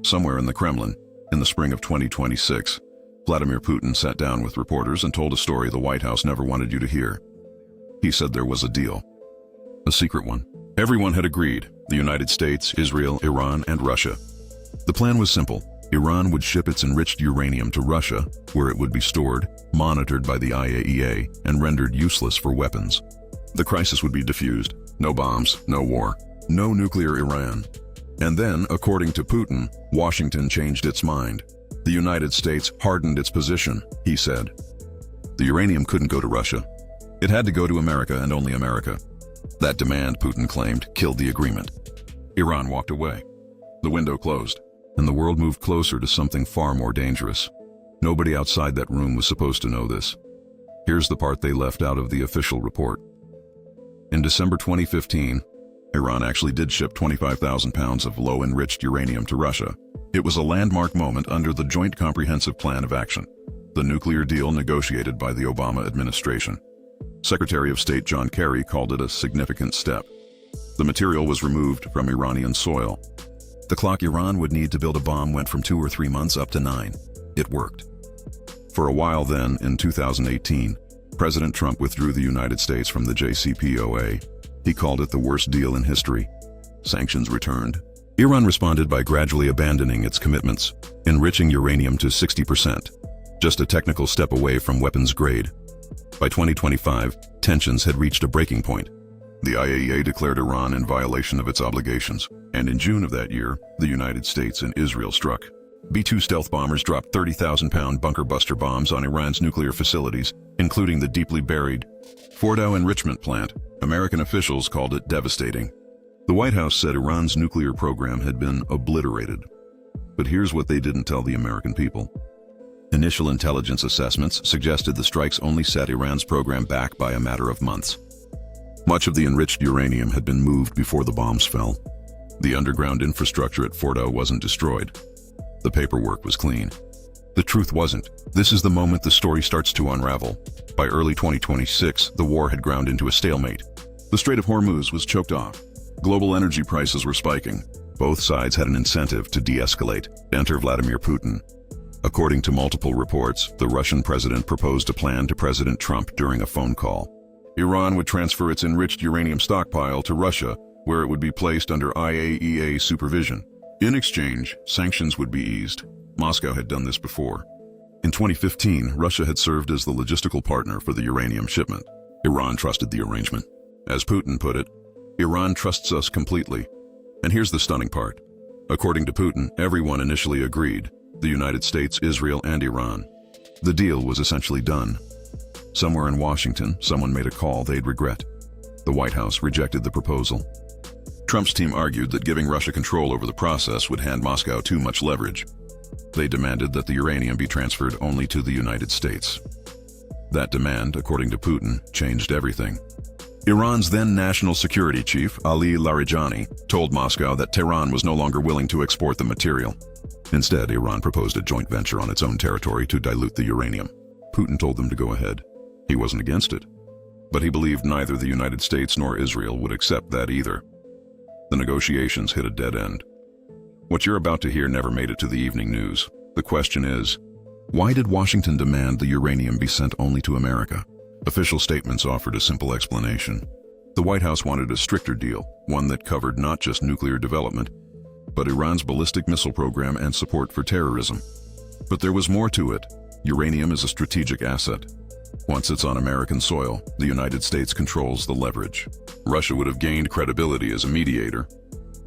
Somewhere in the Kremlin, in the spring of 2026, Vladimir Putin sat down with reporters and told a story the White House never wanted you to hear. He said there was a deal. A secret one. Everyone had agreed, the United States, Israel, Iran, and Russia. The plan was simple. Iran would ship its enriched uranium to Russia, where it would be stored, monitored by the IAEA, and rendered useless for weapons. The crisis would be defused. No bombs, no war, no nuclear Iran. And then, according to Putin, Washington changed its mind. The United States hardened its position, he said. The uranium couldn't go to Russia. It had to go to America and only America. That demand, Putin claimed, killed the agreement. Iran walked away. The window closed, and the world moved closer to something far more dangerous. Nobody outside that room was supposed to know this. Here's the part they left out of the official report. In December 2015, Iran actually did ship 25,000 pounds of low-enriched uranium to Russia. It was a landmark moment under the Joint Comprehensive Plan of Action, the nuclear deal negotiated by the Obama administration. Secretary of State John Kerry called it a significant step. The material was removed from Iranian soil. The clock Iran would need to build a bomb went from 2 or 3 months up to 9. It worked. For a while then, in 2018, President Trump withdrew the United States from the JCPOA. He called it the worst deal in history. Sanctions returned. Iran responded by gradually abandoning its commitments, enriching uranium to 60%, just a technical step away from weapons grade. By 2025, tensions had reached a breaking point. The IAEA declared Iran in violation of its obligations, and in June of that year, the United States and Israel struck. B-2 stealth bombers dropped 30,000-pound bunker-buster bombs on Iran's nuclear facilities, including the deeply buried Fordow enrichment plant. American officials called it devastating. The White House said Iran's nuclear program had been obliterated. But here's what they didn't tell the American people. Initial intelligence assessments suggested the strikes only set Iran's program back by a matter of months. Much of the enriched uranium had been moved before the bombs fell. The underground infrastructure at Fordow wasn't destroyed. The paperwork was clean. The truth wasn't. This is the moment the story starts to unravel. By early 2026, the war had ground into a stalemate. The Strait of Hormuz was choked off. Global energy prices were spiking. Both sides had an incentive to de-escalate. Enter Vladimir Putin. According to multiple reports, the Russian president proposed a plan to President Trump during a phone call. Iran would transfer its enriched uranium stockpile to Russia, where it would be placed under IAEA supervision. In exchange, sanctions would be eased. Moscow had done this before. In 2015, Russia had served as the logistical partner for the uranium shipment. Iran trusted the arrangement. As Putin put it, Iran trusts us completely. And here's the stunning part. According to Putin, everyone initially agreed. The United States, Israel, and Iran. The deal was essentially done. Somewhere in Washington, someone made a call they'd regret. The White House rejected the proposal. Trump's team argued that giving Russia control over the process would hand Moscow too much leverage. They demanded that the uranium be transferred only to the United States. That demand, according to Putin, changed everything. Iran's then national security chief, Ali Larijani, told Moscow that Tehran was no longer willing to export the material. Instead, Iran proposed a joint venture on its own territory to dilute the uranium. Putin told them to go ahead. He wasn't against it. But he believed neither the United States nor Israel would accept that either. The negotiations hit a dead end. What you're about to hear never made it to the evening news. The question is, why did Washington demand the uranium be sent only to America? Official statements offered a simple explanation. The White House wanted a stricter deal, one that covered not just nuclear development, but Iran's ballistic missile program and support for terrorism. But there was more to it. Uranium is a strategic asset. Once it's on American soil, the United States controls the leverage. Russia would have gained credibility as a mediator.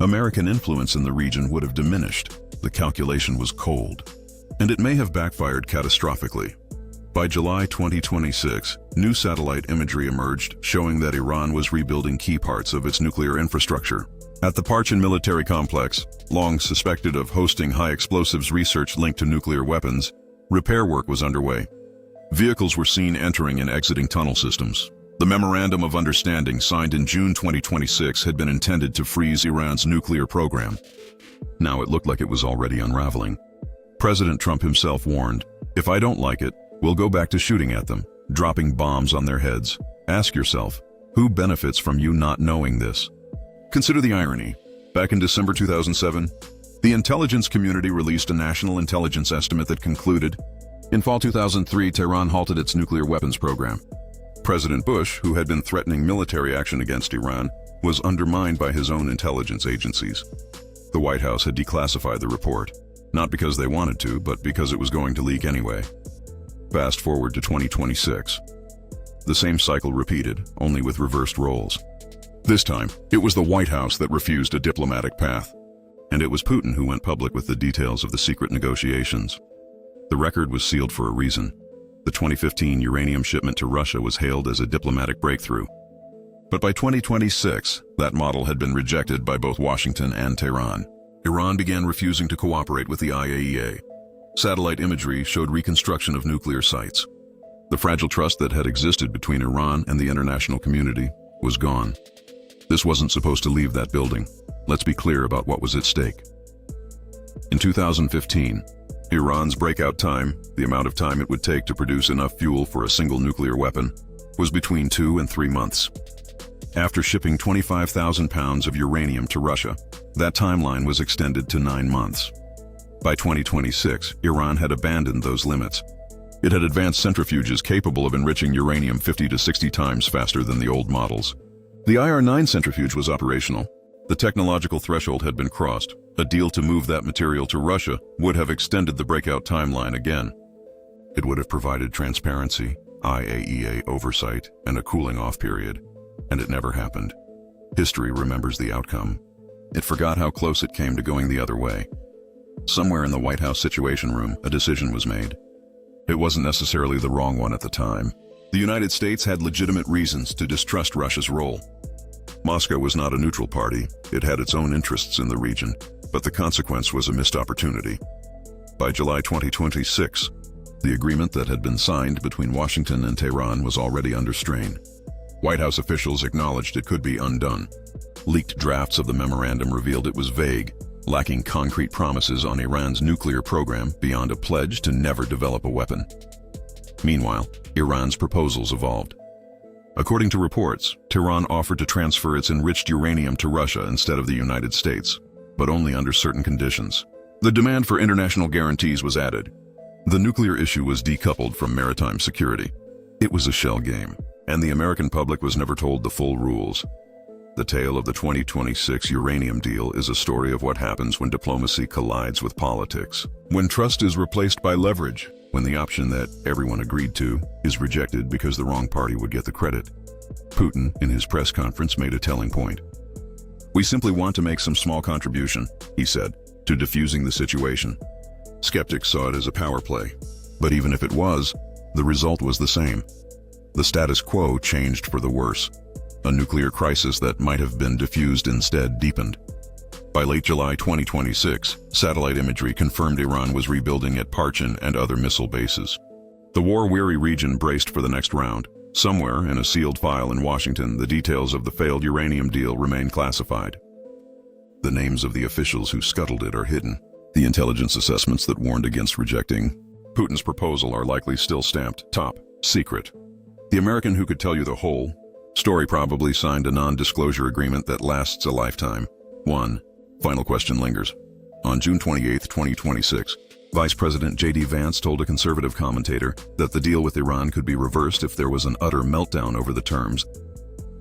American influence in the region would have diminished. The calculation was cold. And it may have backfired catastrophically. By July 2026, new satellite imagery emerged showing that Iran was rebuilding key parts of its nuclear infrastructure. At the Parchin military complex, long suspected of hosting high explosives research linked to nuclear weapons, repair work was underway. Vehicles were seen entering and exiting tunnel systems. The Memorandum of Understanding signed in June 2026 had been intended to freeze Iran's nuclear program. Now it looked like it was already unraveling. President Trump himself warned, "If I don't like it, we'll go back to shooting at them, dropping bombs on their heads." Ask yourself, who benefits from you not knowing this? Consider the irony. Back in December 2007, The intelligence community released a national intelligence estimate that concluded, in fall 2003, Tehran halted its nuclear weapons program. President Bush, who had been threatening military action against Iran, was undermined by his own intelligence agencies. The White House had declassified the report, not because they wanted to, but because it was going to leak anyway. Fast forward to 2026. The same cycle repeated, only with reversed roles. This time, it was the White House that refused a diplomatic path, and it was Putin who went public with the details of the secret negotiations. The record was sealed for a reason. The 2015 uranium shipment to Russia was hailed as a diplomatic breakthrough. But by 2026, that model had been rejected by both Washington and Tehran. Iran began refusing to cooperate with the IAEA. Satellite imagery showed reconstruction of nuclear sites. The fragile trust that had existed between Iran and the international community was gone. This wasn't supposed to leave that building. Let's be clear about what was at stake. In 2015, Iran's breakout time, the amount of time it would take to produce enough fuel for a single nuclear weapon, was between 2 and 3 months. After shipping 25,000 pounds of uranium to Russia, that timeline was extended to 9 months. By 2026, Iran had abandoned those limits. It had advanced centrifuges capable of enriching uranium 50 to 60 times faster than the old models. The IR-9 centrifuge was operational. The technological threshold had been crossed. A deal to move that material to Russia would have extended the breakout timeline again. It would have provided transparency, IAEA oversight, and a cooling-off period. And it never happened. History remembers the outcome. It forgot how close it came to going the other way. Somewhere in the White House Situation Room, a decision was made. It wasn't necessarily the wrong one at the time. The United States had legitimate reasons to distrust Russia's role. Moscow was not a neutral party. It had its own interests in the region, but the consequence was a missed opportunity. By July 2026, the agreement that had been signed between Washington and Tehran was already under strain. White House officials acknowledged it could be undone. Leaked drafts of the memorandum revealed it was vague, lacking concrete promises on Iran's nuclear program beyond a pledge to never develop a weapon. Meanwhile, Iran's proposals evolved. According to reports, Tehran offered to transfer its enriched uranium to Russia instead of the United States, but only under certain conditions. The demand for international guarantees was added. The nuclear issue was decoupled from maritime security. It was a shell game, and the American public was never told the full rules. The tale of the 2026 uranium deal is a story of what happens when diplomacy collides with politics. When trust is replaced by leverage, when the option that everyone agreed to is rejected because the wrong party would get the credit. Putin, in his press conference, made a telling point. "We simply want to make some small contribution," he said, "to defusing the situation." Skeptics saw it as a power play, but even if it was, the result was the same. The status quo changed for the worse. A nuclear crisis that might have been diffused instead deepened. By late July 2026, satellite imagery confirmed Iran was rebuilding at Parchin and other missile bases. The war-weary region braced for the next round. Somewhere in a sealed file in Washington, the details of the failed uranium deal remain classified. The names of the officials who scuttled it are hidden. The intelligence assessments that warned against rejecting Putin's proposal are likely still stamped top secret. The American who could tell you the whole story probably signed a non-disclosure agreement that lasts a lifetime. 1. Final question lingers. On June 28, 2026, Vice President J.D. Vance told a conservative commentator that the deal with Iran could be reversed if there was an utter meltdown over the terms.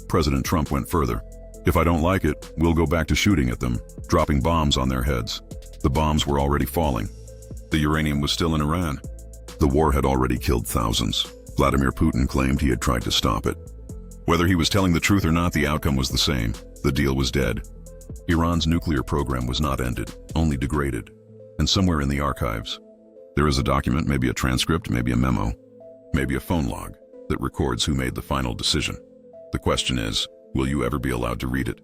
President Trump went further. "If I don't like it, we'll go back to shooting at them, dropping bombs on their heads." The bombs were already falling. The uranium was still in Iran. The war had already killed thousands. Vladimir Putin claimed he had tried to stop it. Whether he was telling the truth or not, the outcome was the same. The deal was dead. Iran's nuclear program was not ended, only degraded. And somewhere in the archives, there is a document, maybe a transcript, maybe a memo, maybe a phone log, that records who made the final decision. The question is, will you ever be allowed to read it?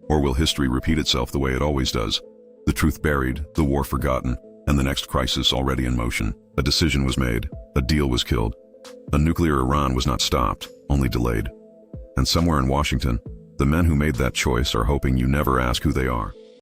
Or will history repeat itself the way it always does? The truth buried, the war forgotten, and the next crisis already in motion. A decision was made, a deal was killed. A nuclear Iran was not stopped, only delayed. And somewhere in Washington, the men who made that choice are hoping you never ask who they are.